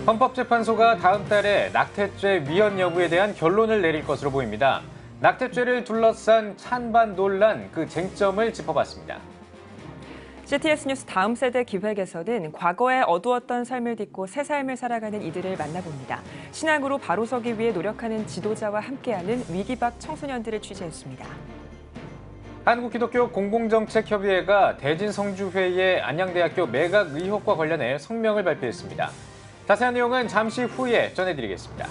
헌법재판소가 다음 달에 낙태죄 위헌 여부에 대한 결론을 내릴 것으로 보입니다. 낙태죄를 둘러싼 찬반 논란, 그 쟁점을 짚어봤습니다. CTS 뉴스 다음 세대 기획에서는 과거에 어두웠던 삶을 딛고 새 삶을 살아가는 이들을 만나봅니다. 신앙으로 바로 서기 위해 노력하는 지도자와 함께하는 위기박 청소년들을 취재했습니다. 한국기독교 공공정책협의회가 대진성주회의 안양대학교 매각 의혹과 관련해 성명을 발표했습니다. 자세한 내용은 잠시 후에 전해드리겠습니다.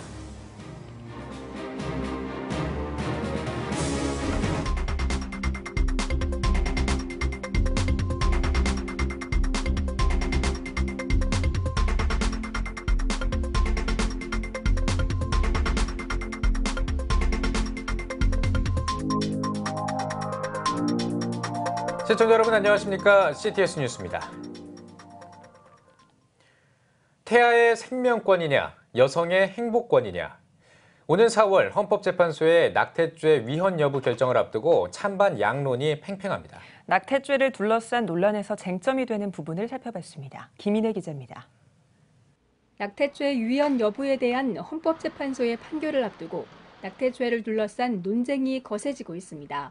시청자 여러분 안녕하십니까? CTS 뉴스입니다. 태아의 생명권이냐, 여성의 행복권이냐. 오는 4월 헌법재판소의 낙태죄 위헌 여부 결정을 앞두고 찬반 양론이 팽팽합니다. 낙태죄를 둘러싼 논란에서 쟁점이 되는 부분을 살펴봤습니다. 김인혜 기자입니다. 낙태죄 위헌 여부에 대한 헌법재판소의 판결을 앞두고 낙태죄를 둘러싼 논쟁이 거세지고 있습니다.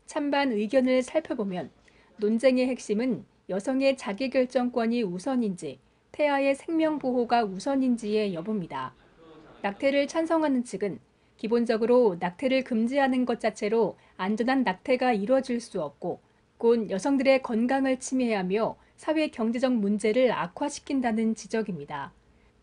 찬반 의견을 살펴보면 논쟁의 핵심은 여성의 자기결정권이 우선인지 태아의 생명보호가 우선인지의 여부입니다. 낙태를 찬성하는 측은 기본적으로 낙태를 금지하는 것 자체로 안전한 낙태가 이루어질 수 없고 곧 여성들의 건강을 침해하며 사회 경제적 문제를 악화시킨다는 지적입니다.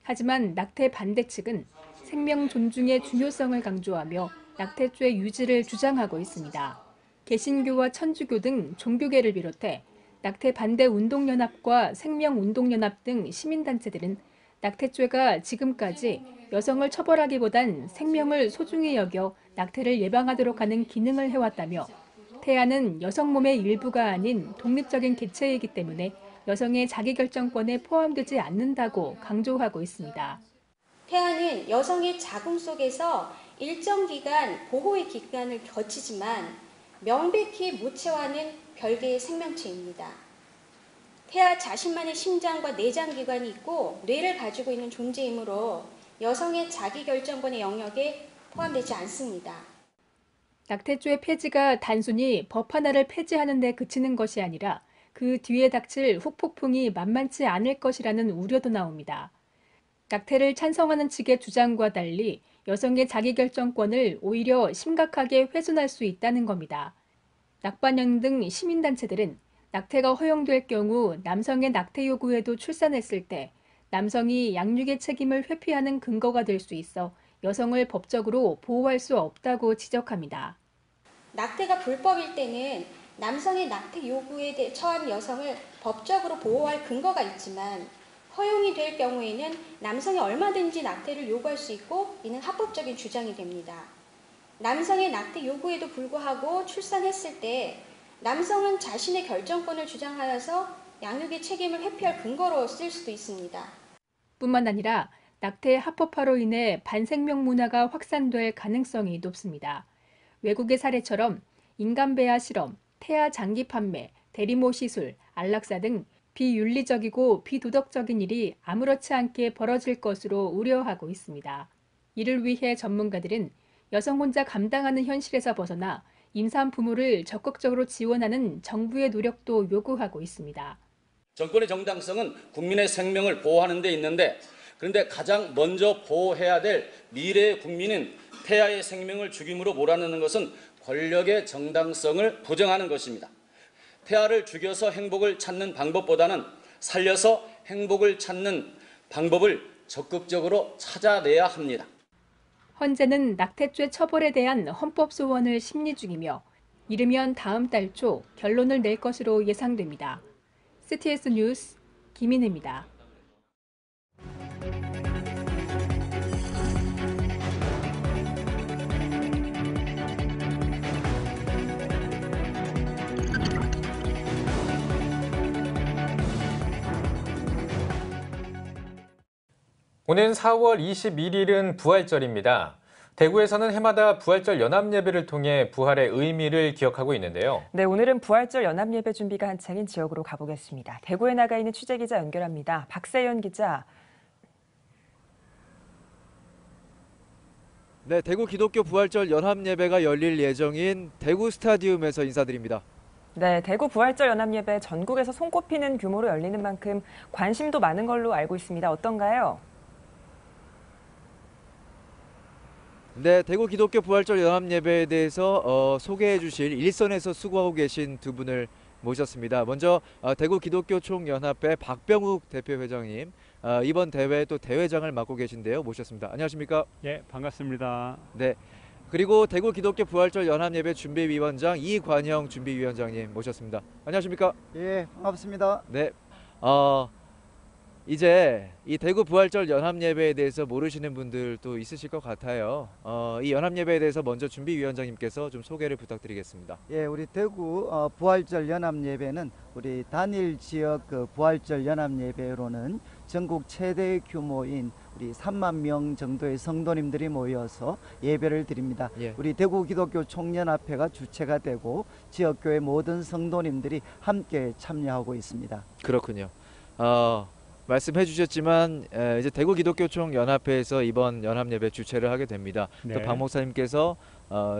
하지만 낙태 반대 측은 생명 존중의 중요성을 강조하며 낙태죄 유지를 주장하고 있습니다. 개신교와 천주교 등 종교계를 비롯해 낙태 반대 운동연합과 생명운동연합 등 시민단체들은 낙태죄가 지금까지 여성을 처벌하기보단 생명을 소중히 여겨 낙태를 예방하도록 하는 기능을 해왔다며 태아는 여성 몸의 일부가 아닌 독립적인 개체이기 때문에 여성의 자기결정권에 포함되지 않는다고 강조하고 있습니다. 태아는 여성의 자궁 속에서 일정 기간 보호의 기간을 거치지만 명백히 모체와는 별개의 생명체입니다. 태아 자신만의 심장과 내장기관이 있고 뇌를 가지고 있는 존재이므로 여성의 자기결정권의 영역에 포함되지 않습니다. 낙태죄 폐지가 단순히 법 하나를 폐지하는 데 그치는 것이 아니라 그 뒤에 닥칠 후폭풍이 만만치 않을 것이라는 우려도 나옵니다. 낙태를 찬성하는 측의 주장과 달리 여성의 자기결정권을 오히려 심각하게 훼손할 수 있다는 겁니다. 낙반영 등 시민단체들은 낙태가 허용될 경우 남성의 낙태 요구에도 출산했을 때 남성이 양육의 책임을 회피하는 근거가 될 수 있어 여성을 법적으로 보호할 수 없다고 지적합니다. 낙태가 불법일 때는 남성의 낙태 요구에 처한 여성을 법적으로 보호할 근거가 있지만 허용이 될 경우에는 남성이 얼마든지 낙태를 요구할 수 있고 이는 합법적인 주장이 됩니다. 남성의 낙태 요구에도 불구하고 출산했을 때 남성은 자신의 결정권을 주장하여서 양육의 책임을 회피할 근거로 쓸 수도 있습니다. 뿐만 아니라 낙태 합법화로 인해 반생명 문화가 확산될 가능성이 높습니다. 외국의 사례처럼 인간배아 실험, 태아 장기 판매, 대리모 시술, 안락사 등 비윤리적이고 비도덕적인 일이 아무렇지 않게 벌어질 것으로 우려하고 있습니다. 이를 위해 전문가들은 여성 혼자 감당하는 현실에서 벗어나 임산 부모를 적극적으로 지원하는 정부의 노력도 요구하고 있습니다. 정권의 정당성은 국민의 생명을 보호하는 데 있는데 그런데 가장 먼저 보호해야 될 미래의 국민인 태아의 생명을 죽임으로 몰아넣는 것은 권력의 정당성을 부정하는 것입니다. 태아를 죽여서 행복을 찾는 방법보다는 살려서 행복을 찾는 방법을 적극적으로 찾아내야 합니다. 헌재는 낙태죄 처벌에 대한 헌법 소원을 심리 중이며 이르면 다음 달 초 결론을 낼 것으로 예상됩니다. CTS 뉴스 김인혜입니다. 오는 4월 21일은 부활절입니다. 대구에서는 해마다 부활절 연합예배를 통해 부활의 의미를 기억하고 있는데요. 네, 오늘은 부활절 연합예배 준비가 한창인 지역으로 가보겠습니다. 대구에 나가 있는 취재기자 연결합니다. 박세연 기자. 네, 대구 기독교 부활절 연합예배가 열릴 예정인 대구 스타디움에서 인사드립니다. 네, 대구 부활절 연합예배 전국에서 손꼽히는 규모로 열리는 만큼 관심도 많은 걸로 알고 있습니다. 어떤가요? 네, 대구 기독교 부활절 연합예배에 대해서 소개해 주실 일선에서 수고하고 계신 두 분을 모셨습니다. 먼저 대구 기독교 총연합회 박병욱 대표회장님, 이번 대회 또 대회장을 맡고 계신데요. 모셨습니다. 안녕하십니까? 예, 반갑습니다. 네. 그리고 대구 기독교 부활절 연합예배 준비위원장 이관영 준비위원장님 모셨습니다. 안녕하십니까? 예, 반갑습니다. 네. 이제 이 대구 부활절 연합예배에 대해서 모르시는 분들도 있으실 것 같아요. 이 연합예배에 대해서 먼저 준비위원장님께서 좀 소개를 부탁드리겠습니다. 예, 우리 대구 부활절 연합예배는 우리 단일 지역 부활절 연합예배로는 전국 최대 규모인 우리 3만 명 정도의 성도님들이 모여서 예배를 드립니다. 예. 우리 대구 기독교 총연합회가 주체가 되고 지역교회 모든 성도님들이 함께 참여하고 있습니다. 그렇군요. 말씀해 주셨지만 이제 대구 기독교 총연합회에서 이번 연합예배 주최를 하게 됩니다. 네. 또 박 목사님께서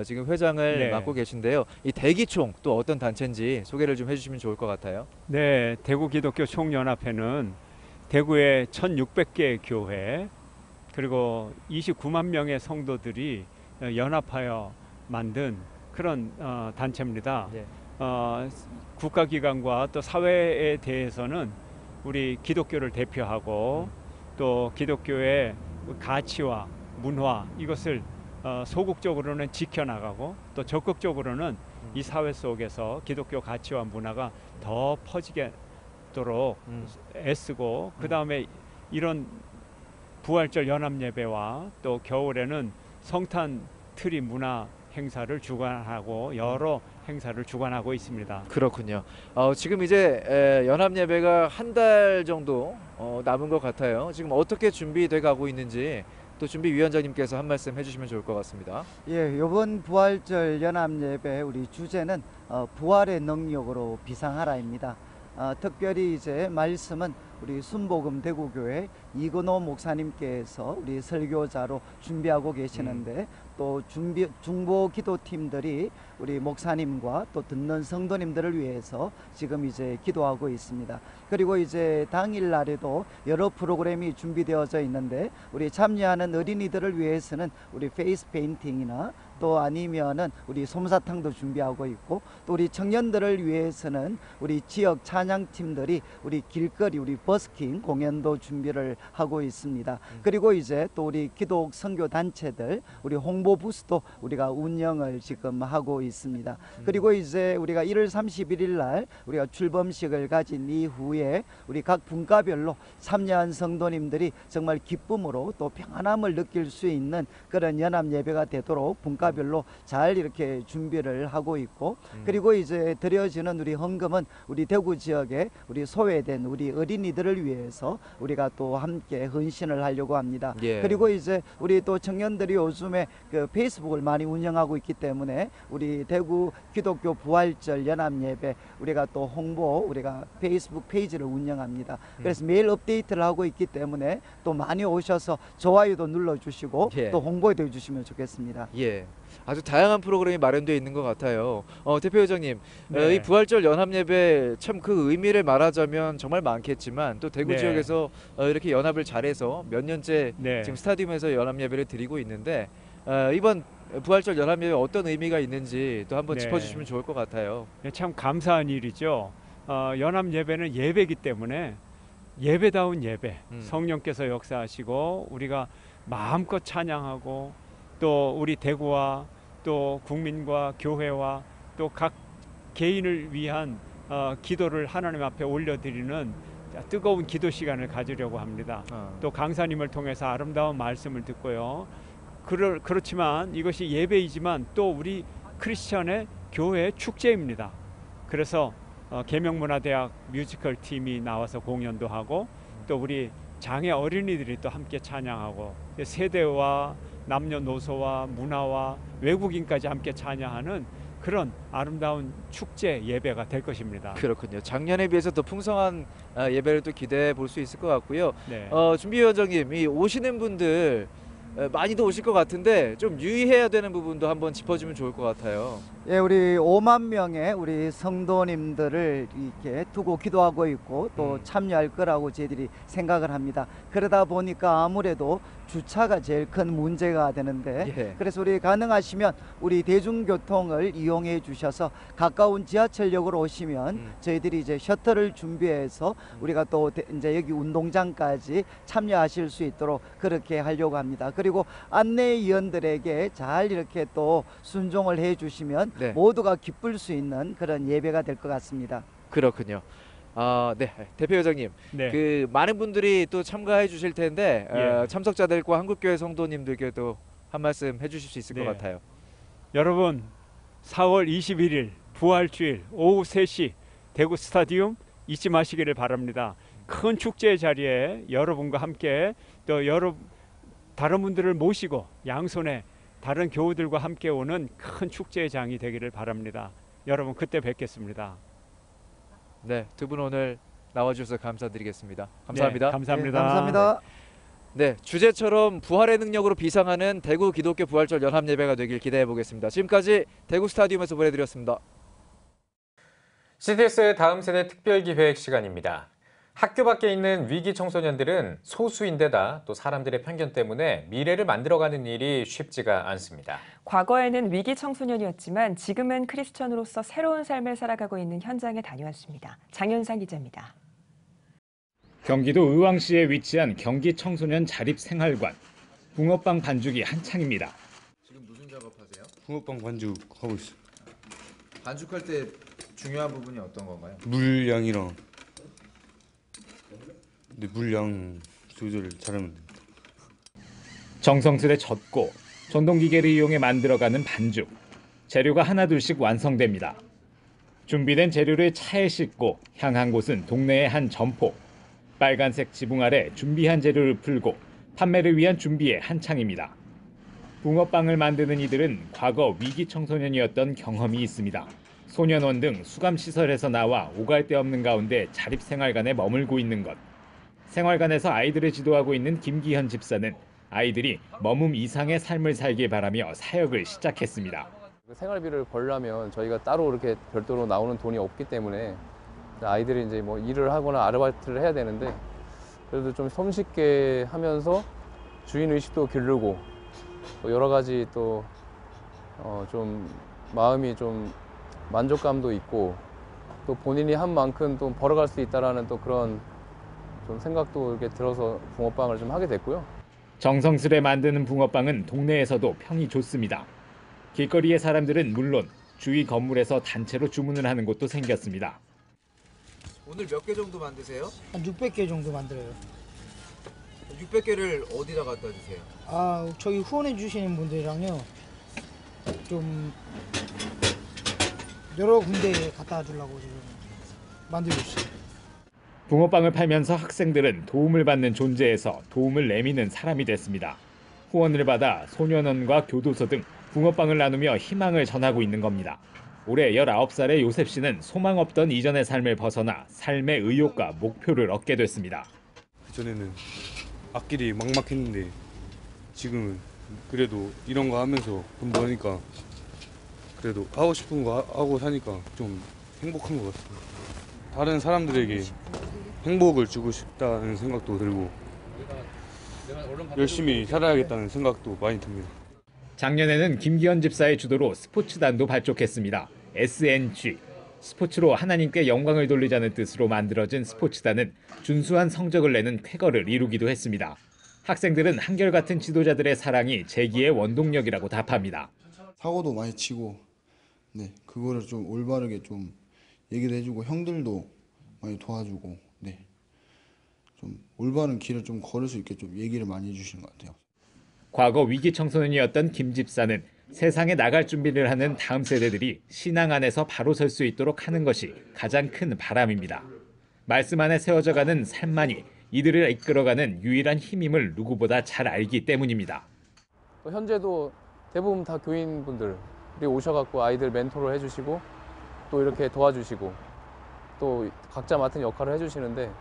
지금 회장을 네. 맡고 계신데요. 이 대기총 또 어떤 단체인지 소개를 좀 해주시면 좋을 것 같아요. 네, 대구 기독교 총연합회는 대구의 1,600개 교회 그리고 29만 명의 성도들이 연합하여 만든 그런 단체입니다. 예. 국가기관과 또 사회에 대해서는 우리 기독교를 대표하고 또 기독교의 가치와 문화 이것을 소극적으로는 지켜나가고 또 적극적으로는 이 사회 속에서 기독교 가치와 문화가 더 퍼지도록 애쓰고 그 다음에 이런 부활절 연합예배와 또 겨울에는 성탄 트리 문화 행사를 주관하고 여러 행사를 주관하고 있습니다. 그렇군요. 지금 이제 연합예배가 한 달 정도 남은 것 같아요. 지금 어떻게 준비돼 가고 있는지 또 준비위원장님께서 한 말씀 해주시면 좋을 것 같습니다. 예, 이번 부활절 연합예배 우리 주제는 부활의 능력으로 비상하라입니다. 특별히 이제 말씀은 우리 순복음 대구교회 이근호 목사님께서 우리 설교자로 준비하고 계시는데 또 중보 기도팀들이 우리 목사님과 또 듣는 성도님들을 위해서 지금 이제 기도하고 있습니다. 그리고 이제 당일날에도 여러 프로그램이 준비되어져 있는데 우리 참여하는 어린이들을 위해서는 우리 페이스 페인팅이나 또 아니면은 우리 솜사탕도 준비하고 있고 또 우리 청년들을 위해서는 우리 지역 찬양팀들이 우리 길거리 우리 버스킹 공연도 준비를 하고 있습니다. 그리고 이제 또 우리 기독 선교 단체들 우리 홍보 부스도 우리가 운영을 지금 하고 있습니다. 그리고 이제 우리가 1월 31일 날 우리가 출범식을 가진 이후에 우리 각 분과별로 참여한 성도님들이 정말 기쁨으로 또 평안함을 느낄 수 있는 그런 연합 예배가 되도록 분과별로 잘 이렇게 준비를 하고 있고 그리고 이제 드려지는 우리 헌금은 우리 대구 지역에 우리 소외된 우리 어린이들을 위해서 우리가 또 함께 헌신을 하려고 합니다. 예. 그리고 이제 우리 또 청년들이 요즘에 그 페이스북을 많이 운영하고 있기 때문에 우리 대구 기독교 부활절 연합 예배 우리가 또 홍보 우리가 페이스북 페이지를 운영합니다. 그래서 매일 업데이트를 하고 있기 때문에 또 많이 오셔서 좋아요도 눌러주시고 예. 또 홍보도 해주시면 좋겠습니다. 예, 아주 다양한 프로그램이 마련되어 있는 것 같아요. 대표회장님, 네. 이 부활절 연합예배 참 그 의미를 말하자면 정말 많겠지만 또 대구 네. 지역에서 이렇게 연합을 잘해서 몇 년째 네. 지금 스타디움에서 연합예배를 드리고 있는데 이번 부활절 연합예배 어떤 의미가 있는지 또 한번 네. 짚어주시면 좋을 것 같아요. 참 감사한 일이죠. 연합 예배는 예배이기 때문에 예배다운 예배, 성령께서 역사하시고 우리가 마음껏 찬양하고 또 우리 대구와 또 국민과 교회와 또 각 개인을 위한 기도를 하나님 앞에 올려드리는 뜨거운 기도 시간을 가지려고 합니다. 또 강사님을 통해서 아름다운 말씀을 듣고요. 그렇지만 이것이 예배이지만 또 우리 크리스천의 교회의 축제입니다. 그래서 계명문화대학 뮤지컬 팀이 나와서 공연도 하고 또 우리 장애 어린이들이 또 함께 찬양하고 세대와 남녀노소와 문화와 외국인까지 함께 찬양하는 그런 아름다운 축제 예배가 될 것입니다. 그렇군요. 작년에 비해서 더 풍성한 예배를 또 기대해 볼 수 있을 것 같고요. 네. 준비위원장님, 이 오시는 분들 많이도 오실 것 같은데 좀 유의해야 되는 부분도 한번 짚어주면 좋을 것 같아요. 예, 우리 5만 명의 우리 성도님들을 이렇게 두고 기도하고 있고 또 참여할 거라고 저희들이 생각을 합니다. 그러다 보니까 아무래도 주차가 제일 큰 문제가 되는데 예. 그래서 우리 가능하시면 우리 대중교통을 이용해 주셔서 가까운 지하철역으로 오시면 저희들이 이제 셔틀을 준비해서 우리가 또 이제 여기 운동장까지 참여하실 수 있도록 그렇게 하려고 합니다. 그리고 안내위원들에게 잘 이렇게 또 순종을 해 주시면 네. 모두가 기쁠 수 있는 그런 예배가 될 것 같습니다. 그렇군요. 네, 대표 회장님, 네. 그 많은 분들이 또 참가해 주실 텐데 예. 참석자들과 한국교회 성도님들께도 한 말씀 해주실 수 있을 네. 것 같아요. 여러분 4월 21일 부활주일 오후 3시 대구 스타디움 잊지 마시기를 바랍니다. 큰 축제 자리에 여러분과 함께 또 다른 분들을 모시고 양손에 다른 교우들과 함께 오는 큰 축제의 장이 되기를 바랍니다. 여러분 그때 뵙겠습니다. 네, 두 분 오늘 나와주셔서 감사드리겠습니다. 감사합니다. 네, 감사합니다. 네, 감사합니다. 네, 주제처럼 부활의 능력으로 비상하는 대구 기독교 부활절 연합 예배가 되길 기대해 보겠습니다. 지금까지 대구 스타디움에서 보내드렸습니다. CTS 다음 세대 특별기획 시간입니다. 학교 밖에 있는 위기 청소년들은 소수인데다 또 사람들의 편견 때문에 미래를 만들어가는 일이 쉽지가 않습니다. 과거에는 위기 청소년이었지만 지금은 크리스천으로서 새로운 삶을 살아가고 있는 현장에 다녀왔습니다. 장현상 기자입니다. 경기도 의왕시에 위치한 경기 청소년 자립생활관. 붕어빵 반죽이 한창입니다. 지금 무슨 작업하세요? 붕어빵 반죽 하고 있어요. 반죽할 때 중요한 부분이 어떤 건가요? 물량이랑 근데 물량 조절을 잘하면 됩니다. 정성스레 젓고 전동기계를 이용해 만들어가는 반죽. 재료가 하나둘씩 완성됩니다. 준비된 재료를 차에 싣고 향한 곳은 동네의 한 점포. 빨간색 지붕 아래 준비한 재료를 풀고 판매를 위한 준비에 한창입니다. 붕어빵을 만드는 이들은 과거 위기 청소년이었던 경험이 있습니다. 소년원 등 수감시설에서 나와 오갈 데 없는 가운데 자립생활관에 머물고 있는 것. 생활관에서 아이들을 지도하고 있는 김기현 집사는 아이들이 머문 이상의 삶을 살길 바라며 사역을 시작했습니다. 생활비를 벌려면 저희가 따로 이렇게 별도로 나오는 돈이 없기 때문에 아이들이 이제 뭐 일을 하거나 아르바이트를 해야 되는데 그래도 좀 손쉽게 하면서 주인 의식도 기르고 또 여러 가지 또 좀 마음이 좀 만족감도 있고 또 본인이 한 만큼 또 벌어갈 수 있다라는 또 그런 좀 생각도 이렇게 들어서 붕어빵을 좀 하게 됐고요. 정성스레 만드는 붕어빵은 동네에서도 평이 좋습니다. 길거리의 사람들은 물론 주위 건물에서 단체로 주문을 하는 곳도 생겼습니다. 오늘 몇 개 정도 만드세요? 한 600개 정도 만들어요. 600개를 어디다 갖다 주세요? 저희 후원해 주시는 분들이랑요. 좀 여러 군데에 갖다 주려고 지금 만들고 있어요. 붕어빵을 팔면서 학생들은 도움을 받는 존재에서 도움을 내미는 사람이 됐습니다. 후원을 받아 소년원과 교도소 등 붕어빵을 나누며 희망을 전하고 있는 겁니다. 올해 19살의 요셉 씨는 소망 없던 이전의 삶을 벗어나 삶의 의욕과 목표를 얻게 됐습니다. 그전에는 앞길이 막막했는데 지금은 그래도 이런 거 하면서 돈 버니까 그래도 하고 싶은 거 하고 사니까 좀 행복한 것 같습니다. 다른 사람들에게 행복을 주고 싶다는 생각도 들고 열심히 살아야겠다는 생각도 많이 듭니다. 작년에는 김기현 집사의 주도로 스포츠단도 발족했습니다. SNG. 스포츠로 하나님께 영광을 돌리자는 뜻으로 만들어진 스포츠단은 준수한 성적을 내는 쾌거를 이루기도 했습니다. 학생들은 한결같은 지도자들의 사랑이 재기의 원동력이라고 답합니다. 사고도 많이 치고 그거를 좀 올바르게 좀 얘기를 해주고 형들도 많이 도와주고 좀 올바른 길을 좀 걸을 수 있게 좀 얘기를 많이 해주시는 것 같아요. 과거 위기 청소년이었던 김 집사는 세상에 나갈 준비를 하는 다음 세대들이 신앙 안에서 바로 설 수 있도록 하는 것이 가장 큰 바람입니다. 말씀 안에 세워져가는 삶만이 이들을 이끌어가는 유일한 힘임을 누구보다 잘 알기 때문입니다. 또 현재도 대부분 다 교인분들이 오셔갖고 아이들 멘토를 해주시고 또 이렇게 도와주시고 또 각자 맡은 역할을 해주시는데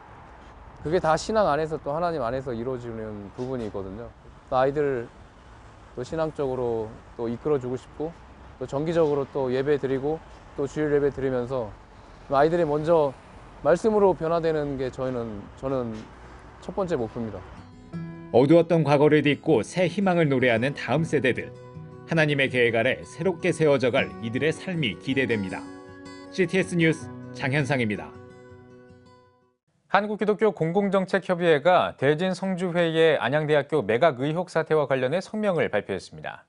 그게 다 신앙 안에서 또 하나님 안에서 이루어지는 부분이 있거든요. 또 아이들 또 신앙적으로 또 이끌어주고 싶고 또 정기적으로 또 예배 드리고 또 주일 예배 드리면서 아이들이 먼저 말씀으로 변화되는 게 저는 첫 번째 목표입니다. 어두웠던 과거를 딛고 새 희망을 노래하는 다음 세대들. 하나님의 계획 아래 새롭게 세워져갈 이들의 삶이 기대됩니다. CTS 뉴스 장현상입니다. 한국기독교 공공정책협의회가 대진 성주회의 안양대학교 매각 의혹 사태와 관련해 성명을 발표했습니다.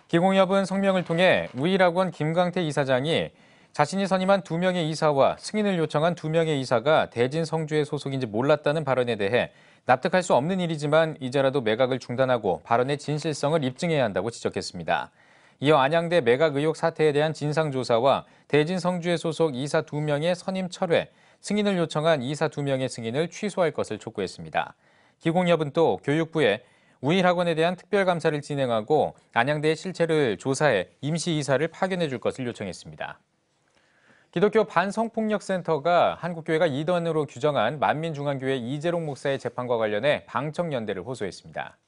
기공협은 성명을 통해 우일학원 김강태 이사장이 자신이 선임한 2명의 이사와 승인을 요청한 2명의 이사가 대진 성주회 소속인지 몰랐다는 발언에 대해 납득할 수 없는 일이지만 이제라도 매각을 중단하고 발언의 진실성을 입증해야 한다고 지적했습니다. 이어 안양대 매각 의혹 사태에 대한 진상조사와 대진 성주회 소속 이사 2명의 선임 철회, 승인을 요청한 이사 2명의 승인을 취소할 것을 촉구했습니다. 기공협은 또 교육부에 우일학원에 대한 특별감사를 진행하고 안양대의 실체를 조사해 임시이사를 파견해 줄 것을 요청했습니다. 기독교 반성폭력센터가 한국교회가 이단으로 규정한 만민중앙교회 이재롱 목사의 재판과 관련해 방청연대를 호소했습니다.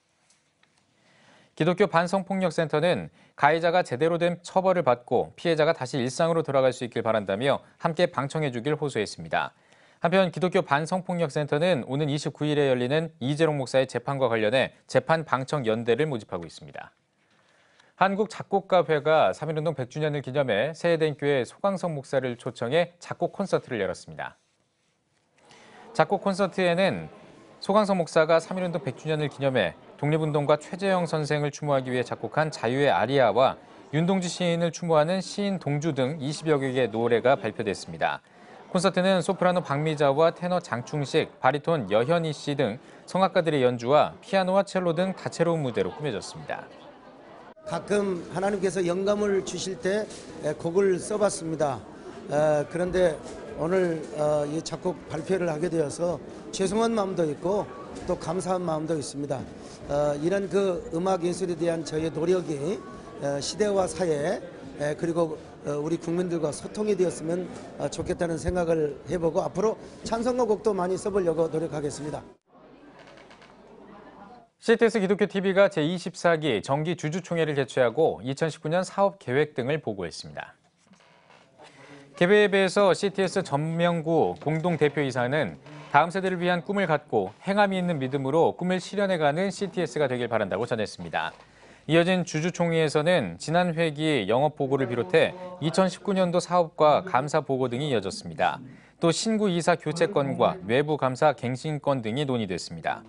기독교 반성폭력센터는 가해자가 제대로 된 처벌을 받고 피해자가 다시 일상으로 돌아갈 수 있길 바란다며 함께 방청해 주길 호소했습니다. 한편 기독교 반성폭력센터는 오는 29일에 열리는 이재롱 목사의 재판과 관련해 재판 방청연대를 모집하고 있습니다. 한국작곡가회가 3.1운동 100주년을 기념해 세해den교회 소강성 목사를 초청해 작곡 콘서트를 열었습니다. 작곡 콘서트에는 소강성 목사가 3.1운동 100주년을 기념해 독립운동가 최재형 선생을 추모하기 위해 작곡한 자유의 아리아와 윤동주 시인을 추모하는 시인 동주 등 20여 개의 노래가 발표됐습니다. 콘서트는 소프라노 박미자와 테너 장충식, 바리톤 여현희 씨 등 성악가들의 연주와 피아노와 첼로 등 다채로운 무대로 꾸며졌습니다. 가끔 하나님께서 영감을 주실 때 곡을 써봤습니다. 그런데 오늘 이 작곡 발표를 하게 되어서 죄송한 마음도 있고 또 감사한 마음도 있습니다. 이런 그 음악 예술에 대한 저희의 노력이 시대와 사회 그리고 우리 국민들과 소통이 되었으면 좋겠다는 생각을 해보고 앞으로 찬송가 곡도 많이 써보려고 노력하겠습니다. CTS 기독교TV가 제24기 정기 주주총회를 개최하고 2019년 사업 계획 등을 보고했습니다. 개회에서 CTS 전명구 공동대표이사는 다음 세대를 위한 꿈을 갖고 행함이 있는 믿음으로 꿈을 실현해가는 CTS가 되길 바란다고 전했습니다. 이어진 주주총회에서는 지난 회기 영업보고를 비롯해 2019년도 사업과 감사 보고 등이 이어졌습니다. 또 신구 이사 교체권과 외부 감사 갱신권 등이 논의됐습니다.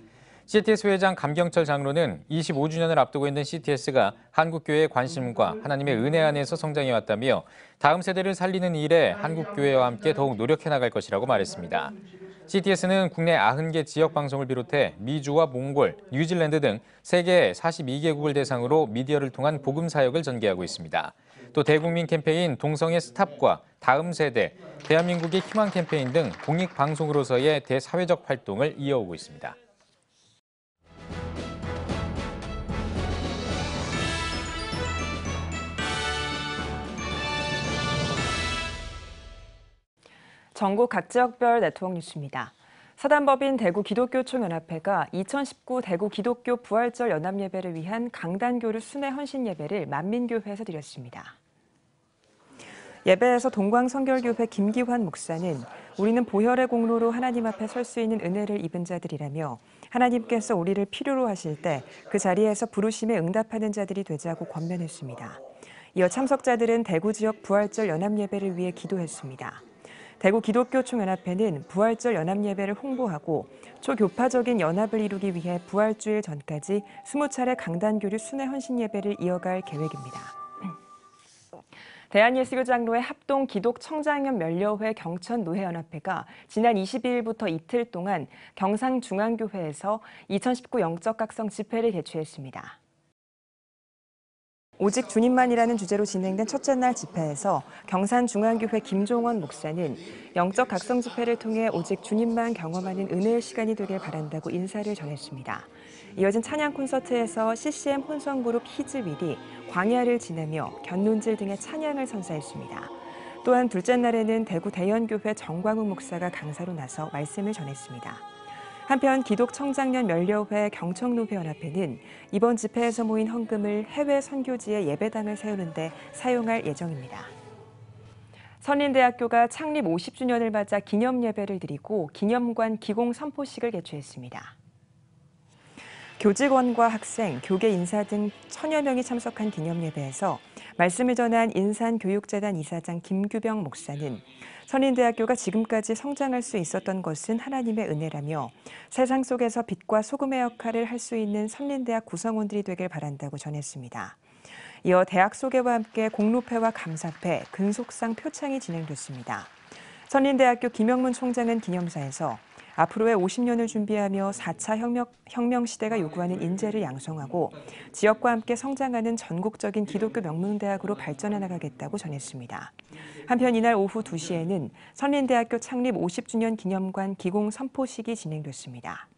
CTS 회장 감경철 장로는 25주년을 앞두고 있는 CTS가 한국교회의 관심과 하나님의 은혜 안에서 성장해왔다며 다음 세대를 살리는 일에 한국교회와 함께 더욱 노력해 나갈 것이라고 말했습니다. CTS는 국내 90개 지역 방송을 비롯해 미주와 몽골, 뉴질랜드 등 세계 42개국을 대상으로 미디어를 통한 복음 사역을 전개하고 있습니다. 또 대국민 캠페인 동성애 스탑과 다음 세대, 대한민국의 희망 캠페인 등 공익 방송으로서의 대사회적 활동을 이어오고 있습니다. 전국 각 지역별 네트워크 뉴스입니다. 사단법인 대구기독교총연합회가 2019 대구기독교 부활절 연합예배를 위한 강단교류 순회 헌신예배를 만민교회에서 드렸습니다. 예배에서 동광성결교회 김기환 목사는 우리는 보혈의 공로로 하나님 앞에 설 수 있는 은혜를 입은 자들이라며 하나님께서 우리를 필요로 하실 때 그 자리에서 부르심에 응답하는 자들이 되자고 권면했습니다. 이어 참석자들은 대구 지역 부활절 연합예배를 위해 기도했습니다. 대구기독교총연합회는 부활절 연합예배를 홍보하고 초교파적인 연합을 이루기 위해 부활주일 전까지 20차례 강단교류 순회 헌신예배를 이어갈 계획입니다. 대한예수교 장로회 합동 기독청장협 면려회 경천노회연합회가 지난 22일부터 이틀 동안 경상중앙교회에서 2019 영적 각성 집회를 개최했습니다. 오직 주님만이라는 주제로 진행된 첫째 날 집회에서 경산중앙교회 김종원 목사는 영적 각성 집회를 통해 오직 주님만 경험하는 은혜의 시간이 되길 바란다고 인사를 전했습니다. 이어진 찬양 콘서트에서 CCM 혼성그룹 히즈윌이 광야를 지내며 견눈질 등의 찬양을 선사했습니다. 또한 둘째 날에는 대구 대연교회 정광훈 목사가 강사로 나서 말씀을 전했습니다. 한편 기독청장년 면려회 경청노회연합회는 이번 집회에서 모인 헌금을 해외 선교지에 예배당을 세우는 데 사용할 예정입니다. 선인대학교가 창립 50주년을 맞아 기념 예배를 드리고 기념관 기공 선포식을 개최했습니다. 교직원과 학생, 교계 인사 등 1000여 명이 참석한 기념 예배에서 말씀을 전한 인산교육재단 이사장 김규병 목사는 선인대학교가 지금까지 성장할 수 있었던 것은 하나님의 은혜라며 세상 속에서 빛과 소금의 역할을 할 수 있는 선린대학 구성원들이 되길 바란다고 전했습니다. 이어 대학 소개와 함께 공로패와 감사패, 근속상 표창이 진행됐습니다. 선린대학교 김영문 총장은 기념사에서 앞으로의 50년을 준비하며 4차 혁명 시대가 요구하는 인재를 양성하고 지역과 함께 성장하는 전국적인 기독교 명문대학으로 발전해 나가겠다고 전했습니다. 한편 이날 오후 2시에는 선린대학교 창립 50주년 기념관 기공 선포식이 진행됐습니다.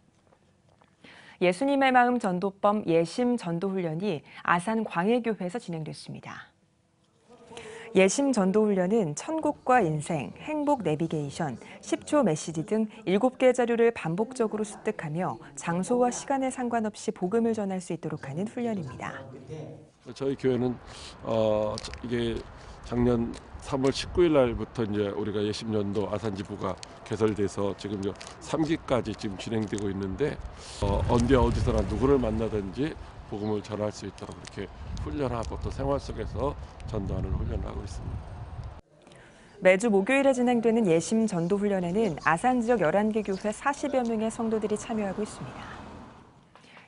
예수님의 마음 전도법 예심 전도훈련이 아산 광해교회에서 진행됐습니다. 예심 전도훈련은 천국과 인생, 행복 내비게이션, 10초 메시지 등 7개 자료를 반복적으로 습득하며 장소와 시간에 상관없이 복음을 전할 수 있도록 하는 훈련입니다. 저희 교회는 이게 작년 3월 19일 날부터 이제 우리가 예심연도 아산지부가 개설돼서 지금 3기까지 지금 진행되고 있는데 언제 어디서나 누구를 만나든지 복음을 전할 수 있도록 이렇게 훈련하고 또 생활 속에서 전도하는 훈련을 하고 있습니다. 매주 목요일에 진행되는 예심 전도 훈련에는 아산 지역 11개 교회 40여 명의 성도들이 참여하고 있습니다.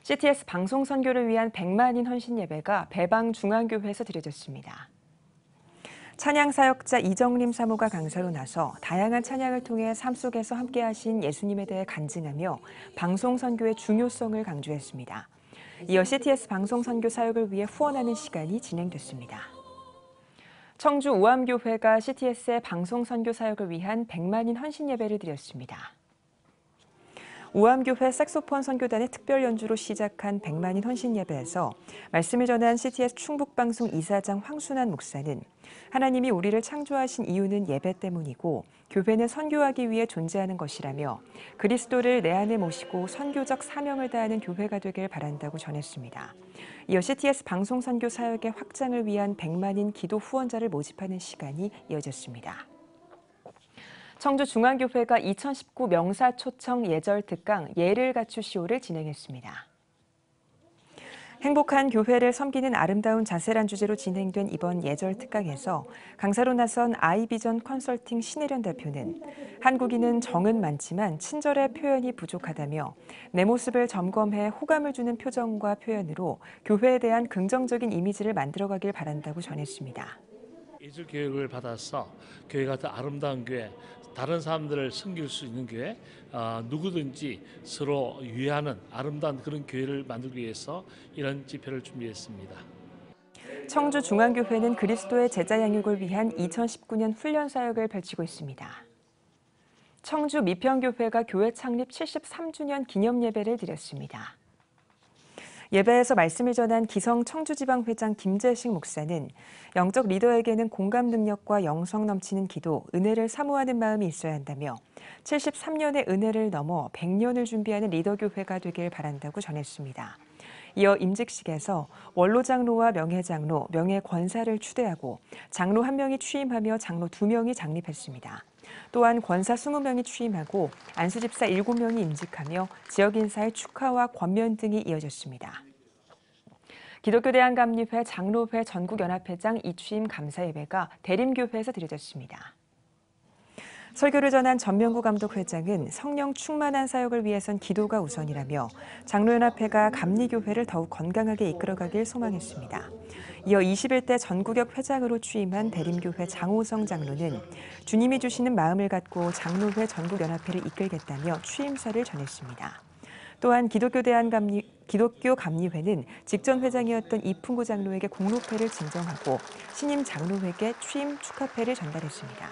CTS 방송 선교를 위한 100만인 헌신 예배가 배방중앙교회에서 드려졌습니다. 찬양 사역자 이정림 사모가 강사로 나서 다양한 찬양을 통해 삶 속에서 함께하신 예수님에 대해 간증하며 방송 선교의 중요성을 강조했습니다. 이어 CTS 방송 선교 사역을 위해 후원하는 시간이 진행됐습니다. 청주 우암교회가 CTS의 방송 선교 사역을 위한 100만인 헌신 예배를 드렸습니다. 우암교회 색소폰 선교단의 특별 연주로 시작한 100만인 헌신 예배에서 말씀을 전한 CTS 충북방송 이사장 황순환 목사는 하나님이 우리를 창조하신 이유는 예배 때문이고 교회는 선교하기 위해 존재하는 것이라며 그리스도를 내 안에 모시고 선교적 사명을 다하는 교회가 되길 바란다고 전했습니다. 이어 CTS 방송 선교 사역의 확장을 위한 100만인 기도 후원자를 모집하는 시간이 이어졌습니다. 청주중앙교회가 2019 명사초청 예절 특강 예를 갖추시오를 진행했습니다. 행복한 교회를 섬기는 아름다운 자세란 주제로 진행된 이번 예절 특강에서 강사로 나선 아이비전 컨설팅 신혜련 대표는 한국인은 정은 많지만 친절의 표현이 부족하다며 내 모습을 점검해 호감을 주는 표정과 표현으로 교회에 대한 긍정적인 이미지를 만들어가길 바란다고 전했습니다. 예술 교육을 받아서 교회가 더 아름다운 교회, 다른 사람들을 섬길 수 있는 교회, 누구든지 서로 유해하는 아름다운 그런 교회를 만들기 위해서 이런 집회를 준비했습니다. 청주중앙교회는 그리스도의 제자 양육을 위한 2019년 훈련 사역을 펼치고 있습니다. 청주 미평교회가 교회 창립 73주년 기념 예배를 드렸습니다. 예배에서 말씀을 전한 기성 청주지방회장 김재식 목사는 영적 리더에게는 공감 능력과 영성 넘치는 기도, 은혜를 사모하는 마음이 있어야 한다며 73년의 은혜를 넘어 100년을 준비하는 리더교회가 되길 바란다고 전했습니다. 이어 임직식에서 원로장로와 명예장로, 명예권사를 추대하고 장로 1명이 취임하며 장로 2명이 장립했습니다. 또한 권사 20명이 취임하고 안수집사 7명이 임직하며 지역인사의 축하와 권면 등이 이어졌습니다. 기독교대한감리회 장로회 전국연합회장 이취임 감사예배가 대림교회에서 드려졌습니다. 설교를 전한 전명구 감독회장은 성령 충만한 사역을 위해선 기도가 우선이라며 장로연합회가 감리교회를 더욱 건강하게 이끌어가길 소망했습니다. 이어 21대 전국역 회장으로 취임한 대림교회 장호성 장로는 주님이 주시는 마음을 갖고 장로회 전국연합회를 이끌겠다며 취임사를 전했습니다. 또한 기독교감리회는 직전 회장이었던 이풍구 장로에게 공로패를 증정하고 신임 장로회에게 취임 축하패를 전달했습니다.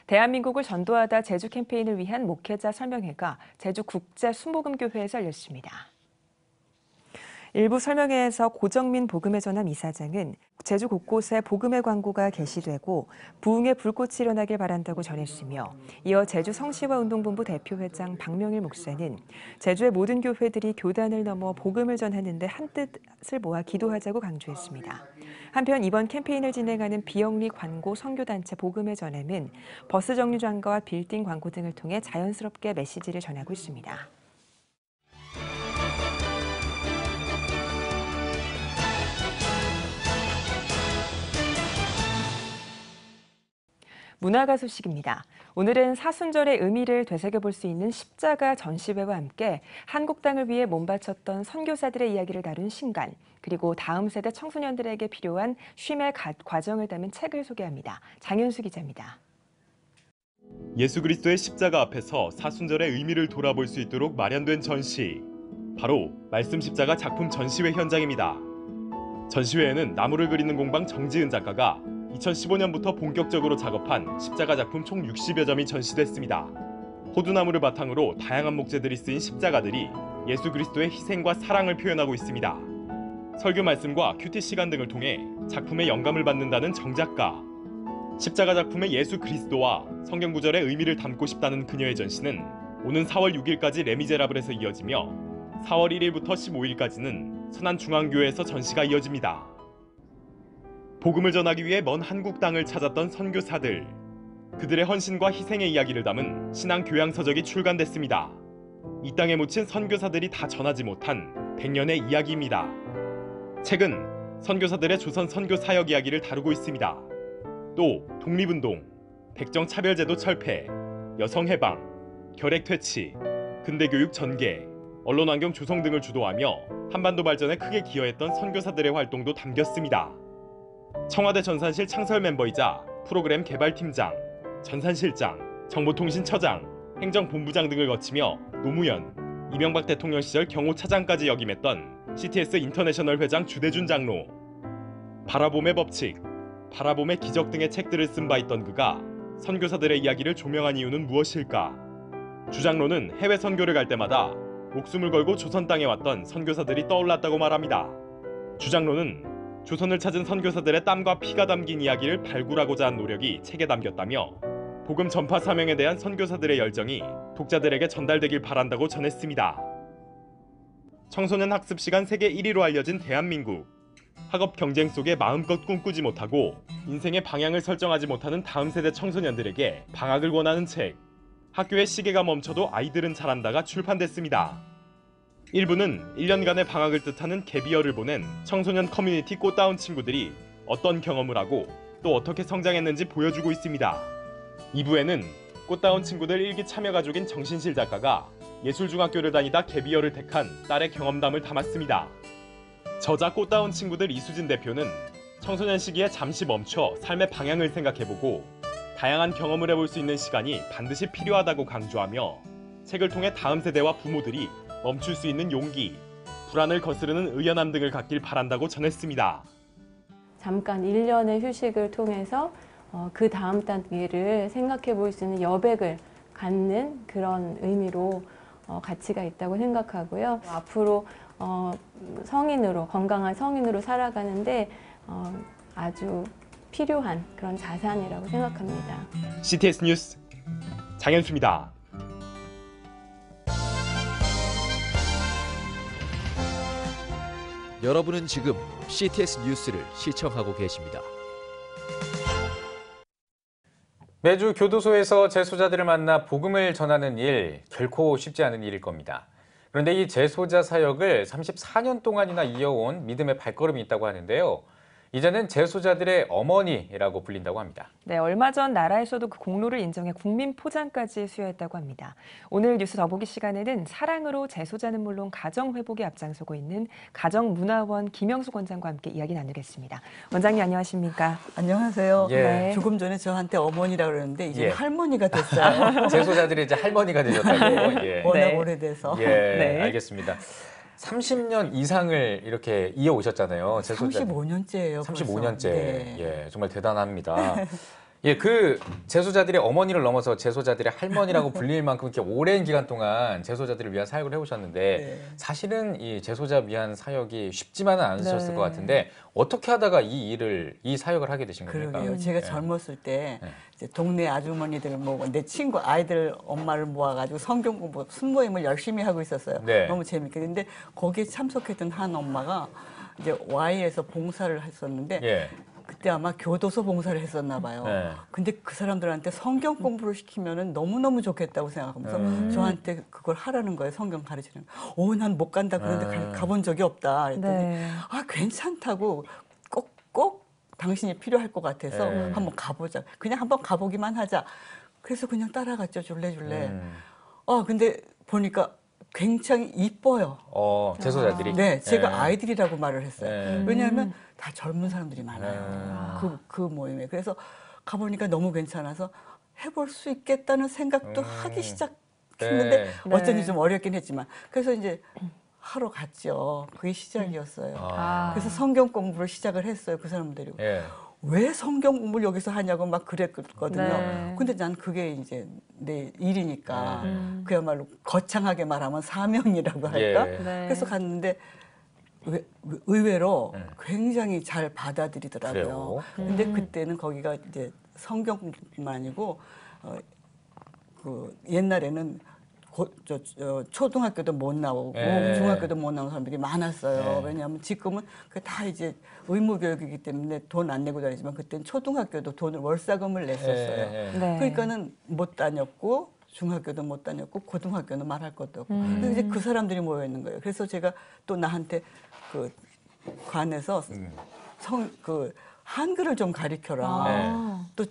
대한민국을 전도하다 제주 캠페인을 위한 목회자 설명회가 제주국제순복음교회에서 열렸습니다. 일부 설명회에서 고정민 복음의 전함 이사장은 제주 곳곳에 복음의 광고가 게시되고 부흥의 불꽃이 일어나길 바란다고 전했으며 이어 제주 성시화 운동본부 대표회장 박명일 목사는 제주의 모든 교회들이 교단을 넘어 복음을 전하는 데 한뜻을 모아 기도하자고 강조했습니다. 한편 이번 캠페인을 진행하는 비영리 관고 선교단체 복음의 전함은 버스 정류장과 빌딩 광고 등을 통해 자연스럽게 메시지를 전하고 있습니다. 문화가 소식입니다. 오늘은 사순절의 의미를 되새겨볼 수 있는 십자가 전시회와 함께 한국 땅을 위해 몸바쳤던 선교사들의 이야기를 다룬 신간, 그리고 다음 세대 청소년들에게 필요한 쉼의 과정을 담은 책을 소개합니다. 장현수 기자입니다. 예수 그리스도의 십자가 앞에서 사순절의 의미를 돌아볼 수 있도록 마련된 전시. 바로 말씀 십자가 작품 전시회 현장입니다. 전시회에는 나무를 그리는 공방 정지은 작가가 2015년부터 본격적으로 작업한 십자가 작품 총 60여 점이 전시됐습니다. 호두나무를 바탕으로 다양한 목재들이 쓰인 십자가들이 예수 그리스도의 희생과 사랑을 표현하고 있습니다. 설교 말씀과 큐티 시간 등을 통해 작품에 영감을 받는다는 정 작가. 십자가 작품의 예수 그리스도와 성경 구절의 의미를 담고 싶다는 그녀의 전시는 오는 4월 6일까지 레미제라블에서 이어지며 4월 1일부터 15일까지는 선안중앙교회에서 전시가 이어집니다. 복음을 전하기 위해 먼 한국 땅을 찾았던 선교사들. 그들의 헌신과 희생의 이야기를 담은 신앙 교양 서적이 출간됐습니다. 이 땅에 묻힌 선교사들이 다 전하지 못한 100년의 이야기입니다. 책은 선교사들의 조선 선교 사역 이야기를 다루고 있습니다. 또 독립운동, 백정차별제도 철폐, 여성해방, 결핵퇴치, 근대교육 전개, 언론환경 조성 등을 주도하며 한반도 발전에 크게 기여했던 선교사들의 활동도 담겼습니다. 청와대 전산실 창설 멤버이자 프로그램 개발팀장, 전산실장, 정보통신처장, 행정본부장 등을 거치며 노무현, 이명박 대통령 시절 경호차장까지 역임했던 CTS 인터내셔널 회장 주대준 장로. 바라봄의 법칙, 바라봄의 기적 등의 책들을 쓴 바 있던 그가 선교사들의 이야기를 조명한 이유는 무엇일까? 주 장로는 해외 선교를 갈 때마다 목숨을 걸고 조선 땅에 왔던 선교사들이 떠올랐다고 말합니다. 주 장로는 조선을 찾은 선교사들의 땀과 피가 담긴 이야기를 발굴하고자 한 노력이 책에 담겼다며 복음 전파 사명에 대한 선교사들의 열정이 독자들에게 전달되길 바란다고 전했습니다. 청소년 학습 시간 세계 1위로 알려진 대한민국. 학업 경쟁 속에 마음껏 꿈꾸지 못하고 인생의 방향을 설정하지 못하는 다음 세대 청소년들에게 방학을 권하는 책. 학교의 시계가 멈춰도 아이들은 잘한다가 출판됐습니다. 1부는 1년간의 방학을 뜻하는 갭이어를 보낸 청소년 커뮤니티 꽃다운 친구들이 어떤 경험을 하고 또 어떻게 성장했는지 보여주고 있습니다. 2부에는 꽃다운 친구들 일기 참여 가족인 정신실 작가가 예술중학교를 다니다 갭이어를 택한 딸의 경험담을 담았습니다. 저자 꽃다운 친구들 이수진 대표는 청소년 시기에 잠시 멈춰 삶의 방향을 생각해보고 다양한 경험을 해볼 수 있는 시간이 반드시 필요하다고 강조하며 책을 통해 다음 세대와 부모들이 멈출 수 있는 용기, 불안을 거스르는 의연함 등을 갖길 바란다고 전했습니다. 잠깐 1년의 휴식을 통해서 그 다음 단계를 생각해 볼 수 있는 여백을 갖는 그런 의미로 가치가 있다고 생각하고요. 앞으로 성인으로, 건강한 성인으로 살아가는데 아주 필요한 그런 자산이라고 생각합니다. CTS 뉴스 장현수입니다. 여러분은 지금 CTS 뉴스를 시청하고 계십니다. 매주 교도소에서 재소자들을 만나 복음을 전하는 일, 결코 쉽지 않은 일일 겁니다. 그런데 이 재소자 사역을 34년 동안이나 이어온 믿음의 발걸음이 있다고 하는데요. 이제는 재소자들의 어머니라고 불린다고 합니다. 네, 얼마 전 나라에서도 그 공로를 인정해 국민 포장까지 수여했다고 합니다. 오늘 뉴스 더보기 시간에는 사랑으로 재소자는 물론 가정 회복에 앞장서고 있는 가정문화원 김영수 원장과 함께 이야기 나누겠습니다. 원장님 안녕하십니까? 안녕하세요. 예. 네. 조금 전에 저한테 어머니라고 그러는데 이제 예. 할머니가 됐어요. 재소자들이 이제 할머니가 되셨다고. 예. 워낙 오래돼서. 예, 네. 알겠습니다. 30년 이상을 이렇게 이어오셨잖아요. 재소자. 35년째예요. 35년째. 네. 예, 정말 대단합니다. 예, 그 재소자들의 어머니를 넘어서 재소자들의 할머니라고 불릴 만큼 이렇게 오랜 기간 동안 재소자들을 위한 사역을 해오셨는데 사실은 이 재소자 위한 사역이 쉽지만은 않으셨을 것 같은데 어떻게 하다가 이 사역을 하게 되신 겁니까? 그러게요. 제가 젊었을 때 이제 동네 아주머니들 모으고 내 친구 아이들 엄마를 모아가지고 성경 공부 순모임을 열심히 하고 있었어요. 네. 너무 재밌게. 근데 거기에 참석했던 한 엄마가 이제 Y에서 봉사를 했었는데 예. 그때 아마 교도소 봉사를 했었나 봐요. 네. 근데 그 사람들한테 성경 공부를 시키면은 너무너무 좋겠다고 생각하면서 저한테 그걸 하라는 거예요. 성경 가르치는. 오, 난 못 간다. 그런데 가본 적이 없다. 그랬더니 아, 괜찮다고 꼭 당신이 필요할 것 같아서 한번 가보자. 그냥 한번 가보기만 하자. 그래서 그냥 따라갔죠. 줄레줄레. 근데 보니까 굉장히 이뻐요. 재소자들이? 네, 제가 아이들이라고 말을 했어요. 왜냐하면 다 젊은 사람들이 많아요. 그 모임에. 그래서 가보니까 너무 괜찮아서 해볼 수 있겠다는 생각도 하기 시작했는데 어쩐지 좀 어렵긴 했지만 그래서 이제 하러 갔죠. 그게 시작이었어요. 그래서 성경 공부를 시작을 했어요. 그 사람들이. 왜 성경 공부를 여기서 하냐고 막 그랬거든요. 근데 난 그게 이제 내 일이니까 그야말로 거창하게 말하면 사명이라고 할까? 그래서 갔는데 의외로 굉장히 잘 받아들이더라고요. 근데 그때는 거기가 이제 성경뿐만 아니고 그 옛날에는 초등학교도 못 나오고 중학교도 못 나오는 사람들이 많았어요. 왜냐하면 지금은 다 이제 의무교육이기 때문에 돈 안 내고 다니지만 그때는 초등학교도 돈을 월사금을 냈었어요. 그러니까는 못 다녔고 중학교도 못 다녔고 고등학교는 말할 것도 없고 그래서 이제 그 사람들이 모여 있는 거예요. 그래서 제가 또 나한테 그 관에서 그 한글을 좀 가르쳐라. 또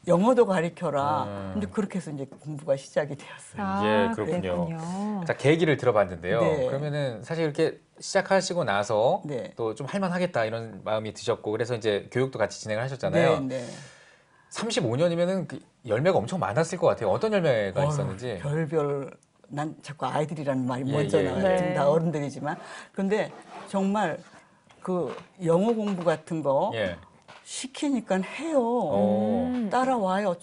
영어도 가르쳐라. 근데 그렇게 해서 이제 공부가 시작이 되었어요. 예, 그렇군요. 자, 계기를 들어봤는데요. 그러면은 사실 이렇게 시작하시고 나서 또 좀 할만하겠다 이런 마음이 드셨고 그래서 이제 교육도 같이 진행을 하셨잖아요. 35년이면은 그 열매가 엄청 많았을 것 같아요. 어떤 열매가 있었는지. 별별 난 자꾸 아이들이라는 말이 먼저 나와요. 지금 다 어른들이지만. 근데 정말 그 영어 공부 같은 거 시키니까 해요. 따라와요.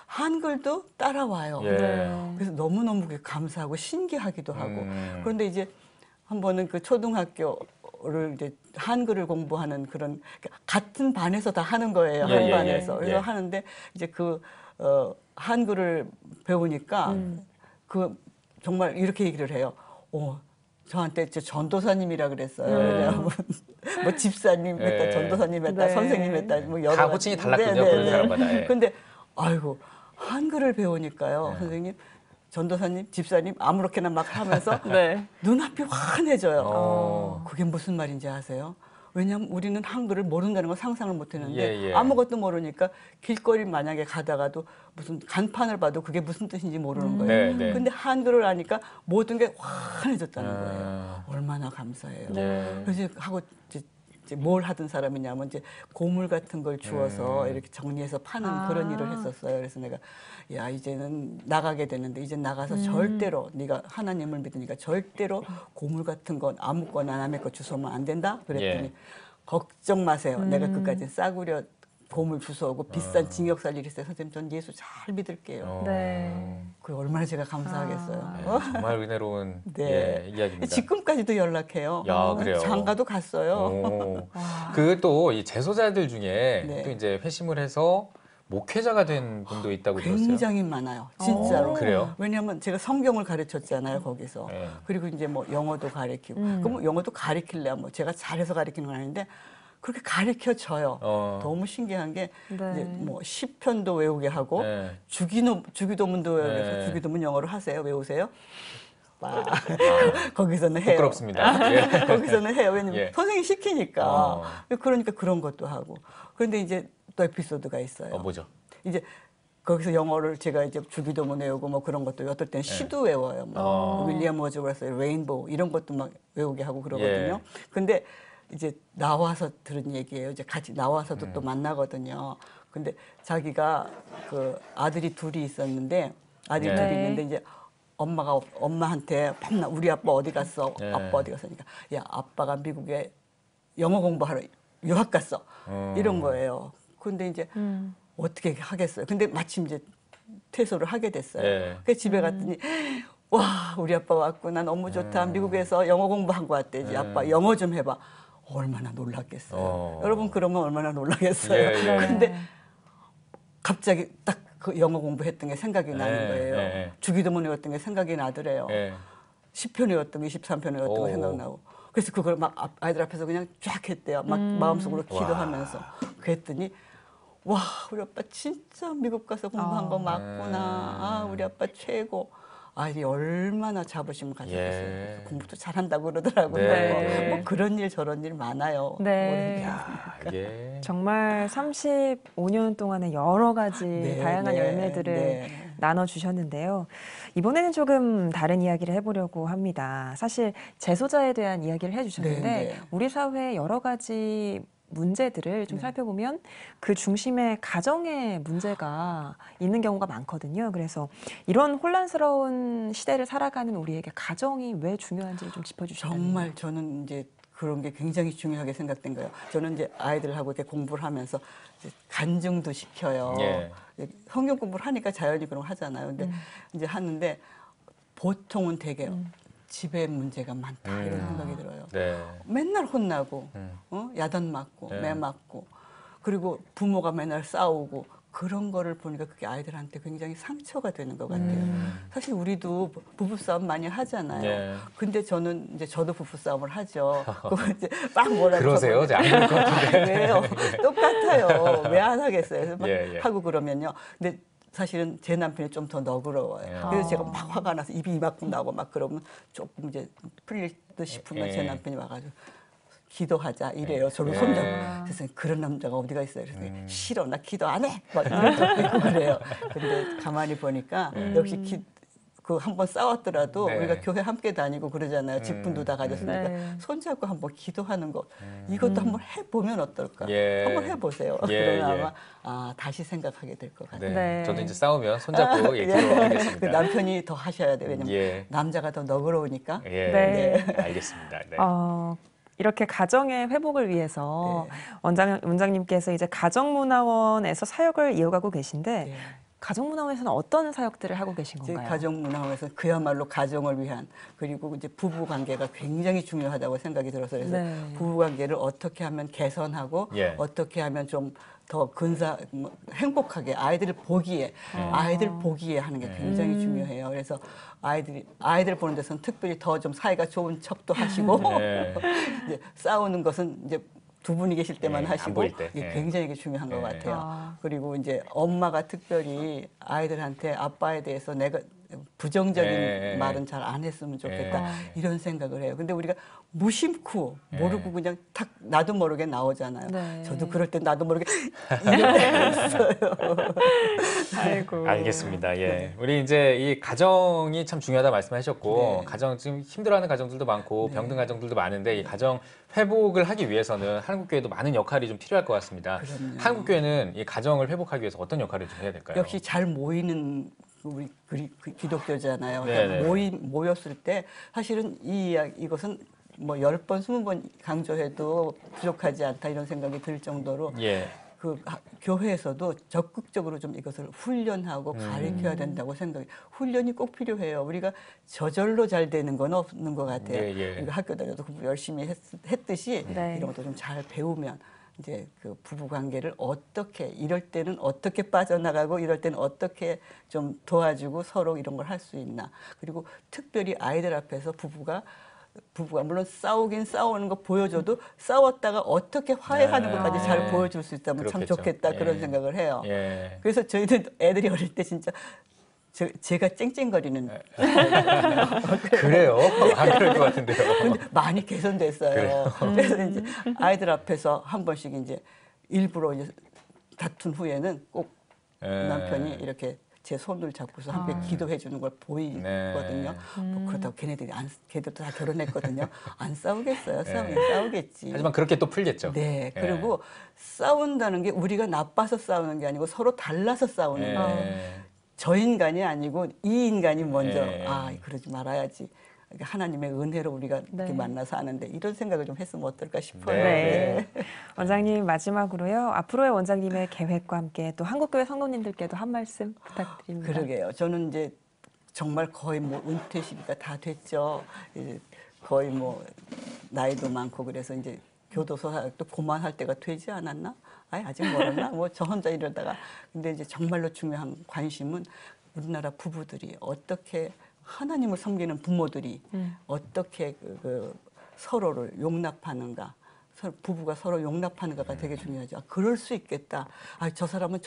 한글도 따라와요. 그래서 너무너무 감사하고 신기하기도 하고. 그런데 이제 한 번은 그 초등학교를 이제 한글을 공부하는 그런 같은 반에서 다 하는 거예요. 한 반에서. 그래서 하는데 이제 그 한글을 배우니까 그 정말 이렇게 얘기를 해요. 저한테 전도사님이라 그랬어요. 왜냐하면 뭐 집사님 했다, 전도사님 했다, 선생님 했다, 뭐 여러 다 호칭이 달랐군요. 그런 사람마다. 근데 아이고 한글을 배우니까요, 선생님, 전도사님, 집사님 아무렇게나 막 하면서 눈앞이 환해져요. 그게 무슨 말인지 아세요? 왜냐하면 우리는 한글을 모른다는 걸 상상을 못 했는데 아무것도 모르니까 길거리 만약에 가다가도 무슨 간판을 봐도 그게 무슨 뜻인지 모르는 거예요. 근데 한글을 아니까 모든 게 환해졌다는 거예요. 얼마나 감사해요. 그래서 하고 이제 뭘 하던 사람이냐면 이제 고물 같은 걸 주워서 이렇게 정리해서 파는 그런 일을 했었어요. 그래서 내가 야 이제는 나가게 되는데 이제 나가서 절대로 네가 하나님을 믿으니까 절대로 고물 같은 건 아무거나 남의 거 주워오면 안 된다. 그랬더니 걱정 마세요. 내가 그까지 싸구려 고물 주워오고 비싼 징역 살 일이 있어요. 선생님 전 예수 잘 믿을게요. 그게 얼마나 제가 감사하겠어요. 정말 은혜로운 이야기입니다. 지금까지도 연락해요. 야, 그래요? 장가도 갔어요. 그 또 이 재소자들 중에 또 이제 회심을 해서 목회자가 된 분도 있다고 들었어요. 굉장히 많아요. 진짜로. 그래요? 왜냐하면 제가 성경을 가르쳤잖아요. 거기서. 그리고 이제 뭐 영어도 가르치고. 그럼 영어도 가르칠래야 뭐 제가 잘해서 가르치는 건 아닌데 그렇게 가르쳐줘요. 너무 신기한 게 이제 뭐 시편도 외우게 하고 주기도문도 외우게 해서 주기도문 영어로 하세요. 외우세요. 거기서는 해요. 부끄럽습니다. 거기서는 해요. 왜냐면 선생님이 시키니까. 그러니까 그런 것도 하고. 그런데 이제 또 에피소드가 있어요. 뭐죠? 이제 거기서 영어를 제가 이제 주기도문 외우고 뭐 그런 것도 어떨 땐 시도 외워요. 뭐 윌리엄 워즈워스의 레인보우 이런 것도 막 외우게 하고 그러거든요. 근데 이제 나와서 들은 얘기예요. 이제 같이 나와서도 또 만나거든요. 근데 자기가 그 아들이 둘이 있었는데 아들이 둘이 있는데 이제 엄마한테 밤낮 우리 아빠 어디 갔어? 아빠 어디 갔으니까 야 아빠가 미국에 영어 공부하러 유학 갔어. 이런 거예요. 근데 이제 어떻게 하겠어요. 근데 마침 이제 퇴소를 하게 됐어요. 네. 그래서 집에 갔더니 와 우리 아빠 왔구나 너무 좋다. 미국에서 영어 공부한 거 왔대지. 아빠 영어 좀 해봐. 얼마나 놀랐겠어요. 여러분 그러면 얼마나 놀라겠어요. 예, 예. 근데 갑자기 딱 그 영어 공부했던 게 생각이 나는 거예요. 주기도문이었던 게 생각이 나더래요. 10편이었던 게 23편이었던 거 생각나고. 그래서 그걸 막 아이들 앞에서 그냥 쫙 했대요. 막 마음속으로 기도하면서. 그랬더니 와 우리 아빠 진짜 미국 가서 공부한 거 맞구나. 아 우리 아빠 최고. 아이들이 얼마나 자부심을 가졌겠어요. 그래서 공부도 잘한다고 그러더라고요. 네. 뭐 그런 일 저런 일 많아요. 네. 정말 35년 동안의 여러 가지 다양한 열매들을 나눠주셨는데요. 이번에는 조금 다른 이야기를 해보려고 합니다. 사실 재소자에 대한 이야기를 해주셨는데 우리 사회의 여러 가지 문제들을 좀 살펴보면 그 중심에 가정의 문제가 있는 경우가 많거든요. 그래서 이런 혼란스러운 시대를 살아가는 우리에게 가정이 왜 중요한지를 좀 짚어주시면. 정말 저는 이제 그런 게 굉장히 중요하게 생각된 거예요. 저는 이제 아이들하고 이렇게 공부를 하면서 이제 간증도 시켜요. 성경 공부를 하니까 자연히 그런 거 하잖아요. 근데 이제 하는데 보통은 되게 집에 문제가 많다 이런 생각이 들어요. 맨날 혼나고 야단 맞고 매 맞고 그리고 부모가 맨날 싸우고 그런 거를 보니까 그게 아이들한테 굉장히 상처가 되는 것 같아요. 사실 우리도 부부싸움 많이 하잖아요. 근데 저는 이제 저도 부부싸움을 하죠. 그거 이제 막 뭐라고 그러세요? 안 그럴 것 같은데. 왜요? 똑같아요. 왜 안 하겠어요? 그래서 막 하고 그러면요. 근데 사실은 제 남편이 좀 더 너그러워요. 그래서 제가 막 화가 나서 입이 이만큼 나오고 막 그러면 조금 이제 풀릴 듯 싶으면 제 남편이 와가지고 기도하자 이래요. 저를 손잡고. 그래서 그런 남자가 어디가 있어요. 그래서 싫어 나 기도 안 해. 막 이러고 그래요. 근데 가만히 보니까 역시 그 한 번 싸웠더라도 우리가 교회 함께 다니고 그러잖아요. 직분도 다 가졌으니까 손잡고 한번 기도하는 거 이것도 한번 해보면 어떨까? 한번 해보세요. 그러면 아마 다시 생각하게 될 것 같아요. 저도 이제 싸우면 손잡고 기도하겠습니다. 그 남편이 더 하셔야 돼요. 왜냐면 남자가 더 너그러우니까. 알겠습니다. 이렇게 가정의 회복을 위해서 원장님께서 이제 가정문화원에서 사역을 이어가고 계신데 가정문화원에서는 어떤 사역들을 하고 계신 건가요? 가정문화원에서는 그야말로 가정을 위한 그리고 이제 부부 관계가 굉장히 중요하다고 생각이 들어서 그래서 부부 관계를 어떻게 하면 개선하고 어떻게 하면 좀 더 행복하게 아이들 보기에 하는 게 굉장히 중요해요. 그래서 아이들 보는 데서는 특별히 더 좀 사이가 좋은 척도 하시고 이제 싸우는 것은 이제 두 분이 계실 때만 하시고 이게 굉장히 중요한 것 같아요. 그리고 이제 엄마가 특별히 아이들한테 아빠에 대해서 내가 부정적인 말은 잘 안 했으면 좋겠다 이런 생각을 해요. 근데 우리가 무심코 모르고 그냥 탁 나도 모르게 나오잖아요. 저도 그럴 때 나도 모르게 이럴 때가 있어요. 아이고. 알겠습니다. 우리 이제 이 가정이 참 중요하다 말씀하셨고 가정 지금 힘들어하는 가정들도 많고 병든 가정들도 많은데 이 가정 회복을 하기 위해서는 한국교회도 많은 역할이 좀 필요할 것 같습니다. 한국교회는 이 가정을 회복하기 위해서 어떤 역할을 좀 해야 될까요? 역시 잘 모이는 우리 기독교잖아요. 그러니까 모였을 때 사실은 이것은 뭐 10번, 20번 강조해도 부족하지 않다 이런 생각이 들 정도로 그 교회에서도 적극적으로 좀 이것을 훈련하고 가르쳐야 된다고 생각해요. 훈련이 꼭 필요해요. 우리가 저절로 잘 되는 건 없는 것 같아요. 우리가 학교 다녀도 열심히 했듯이 이런 것도 좀 잘 배우면 이제 그 부부 관계를 어떻게 이럴 때는 어떻게 빠져나가고 이럴 때는 어떻게 좀 도와주고 서로 이런 걸 할 수 있나. 그리고 특별히 아이들 앞에서 부부가 물론 싸우긴 싸우는 거 보여줘도 싸웠다가 어떻게 화해하는 것까지 잘 보여줄 수 있다면 참 좋겠다 그런 생각을 해요. 그래서 저희들 애들이 어릴 때 진짜 제가 쨍쨍거리는 그래요? 안 그럴 것 같은데요. 근데 많이 개선됐어요. 그래서 이제 아이들 앞에서 한 번씩 이제 일부러 이제 다툰 후에는 꼭 남편이 이렇게 제 손을 잡고서 함께 기도해 주는 걸 보이거든요. 뭐 그렇다고 걔들도 다 결혼했거든요. 안 싸우겠어요. 싸우겠지. 하지만 그렇게 또 풀겠죠. 그리고 싸운다는 게 우리가 나빠서 싸우는 게 아니고 서로 달라서 싸우는 거예요. 저 인간이 아니고 이 인간이 먼저 그러지 말아야지. 하나님의 은혜로 우리가 이렇게 만나서 하는데 이런 생각을 좀 했으면 어떨까 싶어요. 네. 원장님 마지막으로요. 앞으로의 원장님의 계획과 함께 또 한국교회 성도님들께도 한 말씀 부탁드립니다. 그러게요. 저는 이제 정말 거의 뭐 은퇴 시기가 다 됐죠. 거의 뭐 나이도 많고 그래서 이제 교도소 사역도 그만할 때가 되지 않았나? 아직 멀었나? 뭐 저 혼자 이러다가. 근데 이제 정말로 중요한 관심은 우리나라 부부들이 어떻게 하나님을 섬기는 부모들이 어떻게 서로를 용납하는가. 부부가 서로 용납하는가가 되게 중요하죠. 그럴 수 있겠다. 저 사람은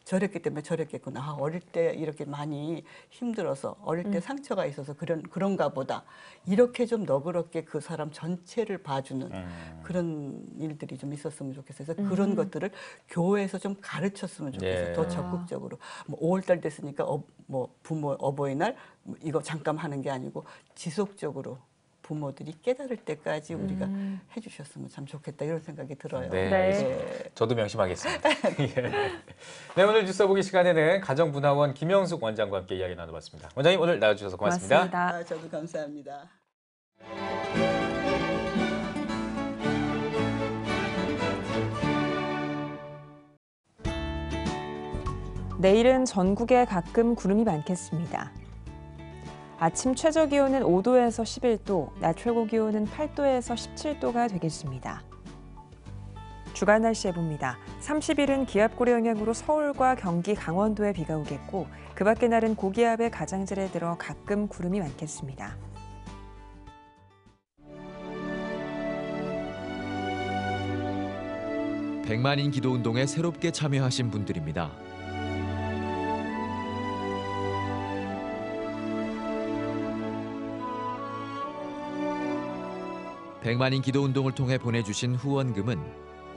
저랬기 때문에 저랬겠구나. 어릴 때 이렇게 많이 힘들어서 어릴 때 상처가 있어서 그런가 보다. 이렇게 좀 너그럽게 그 사람 전체를 봐주는 그런 일들이 좀 있었으면 좋겠어요. 그래서 그런 것들을 교회에서 좀 가르쳤으면 좋겠어요. 더 적극적으로. 뭐 5월달 됐으니까 뭐 부모 어버이날 이거 잠깐 하는 게 아니고 지속적으로 부모들이 깨달을 때까지 우리가 해주셨으면 참 좋겠다 이런 생각이 들어요. 네. 저도 명심하겠습니다. 네, 오늘 뉴스 보기 시간에는 가정분화원 김영숙 원장과 함께 이야기 나눠봤습니다. 원장님 오늘 나와주셔서 고맙습니다. 저도 감사합니다. 내일은 전국에 가끔 구름이 많겠습니다. 아침 최저 기온은 5도에서 11도, 낮 최고 기온은 8도에서 17도가 되겠습니다. 주간 날씨 해봅니다. 30일은 기압고리 영향으로 서울과 경기, 강원도에 비가 오겠고 그 밖의 날은 고기압의 가장자리에 들어 가끔 구름이 많겠습니다. 백만인 기도운동에 새롭게 참여하신 분들입니다. 백만인 기도운동을 통해 보내주신 후원금은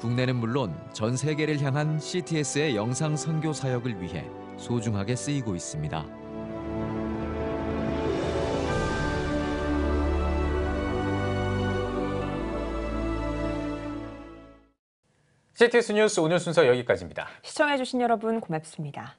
국내는 물론 전 세계를 향한 CTS의 영상 선교 사역을 위해 소중하게 쓰이고 있습니다. CTS 뉴스 오늘 순서 여기까지입니다. 시청해주신 여러분 고맙습니다.